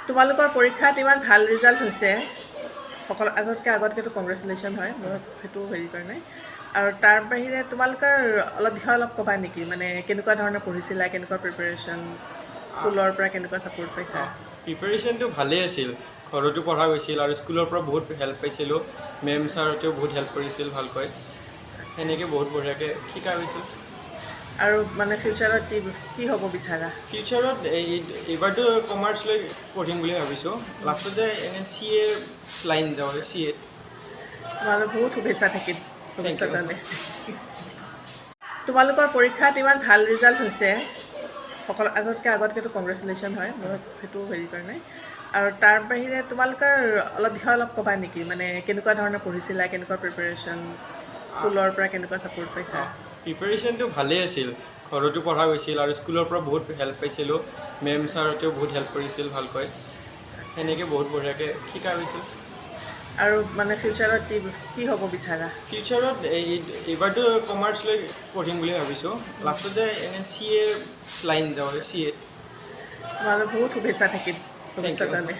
তোমালোকৰ পৰীক্ষাত ইমান ভাল ৰিজাল্ট হৈছে সকলো আগতকেতো কংগ্ৰেচুলেশ্যন হয় মই সেইটো হেৰি কৰা নাই আৰু তাৰ বাহিৰে তোমালোকৰ বিষয়ে অলপ ক'বা নেকি মানে কেনেকুৱা ধৰণৰ পঢ়িছিলা কেনেকুৱা প্ৰিপাৰেশ্যন স্কুলৰ পৰা কেনেকুৱা ছাপোৰ্ট পাইছা প্ৰিপাৰেশ্যনটো ভালেই আছিল ঘৰতো পঢ়া গৈছিল আৰু স্কুলৰ পৰা বহুত হেল্প পাইছিলোঁ মেম ছাৰহঁতেও বহুত হেল্প কৰিছিল ভালকৈ সেনেকৈ বহুত বঢ়িয়াকৈ শিকা হৈছিল আৰু মানে ফিউচাৰত কি হ'ব বিচাৰা ফিউচাৰত এইবাৰতো কমাৰ্চ লৈ পঢ়িম বুলি ভাবিছোঁ লাষ্টতে এনে CA লাইন যাওঁ CA তোমালোক বহুত শুভেচ্ছা থাকিল ভৱিষ্যতলৈ তোমালোকৰ পৰীক্ষাত ইমান ভাল ৰিজাল্ট হৈছে সকলো আগতকেতো কংগ্ৰেচুলেশ্যন হয় মই সেইটো হেৰি কৰা নাই আৰু তাৰ বাহিৰে তোমালোকৰ বিষয়ে অলপ ক'বা নেকি মানে কেনেকুৱা ধৰণৰ পঢ়িছিলা কেনেকুৱা প্ৰিপাৰেশ্যন স্কুলৰ পৰা কেনেকুৱা ছাপোৰ্ট পাইছা প্ৰিপাৰেশ্যনটো ভালেই আছিল ঘৰতো পঢ়া গৈছিল আৰু স্কুলৰ পৰা বহুত হেল্প পাইছিলোঁ মেম ছাৰহঁতেও বহুত হেল্প কৰিছিল ভালকৈ সেনেকৈ বহুত বঢ়িয়াকৈ শিকা হৈছিল আৰু মানে ফিউচাৰত কি হ'ব বিচাৰা ফিউচাৰত এইবাৰতো কমাৰ্চ লৈ পঢ়িম বুলি ভাবিছোঁ লাষ্টতে এনে CA লাইন যাওঁ CA তোমালোক বহুত শুভেচ্ছা থাকিল ভৱিষ্যতলৈ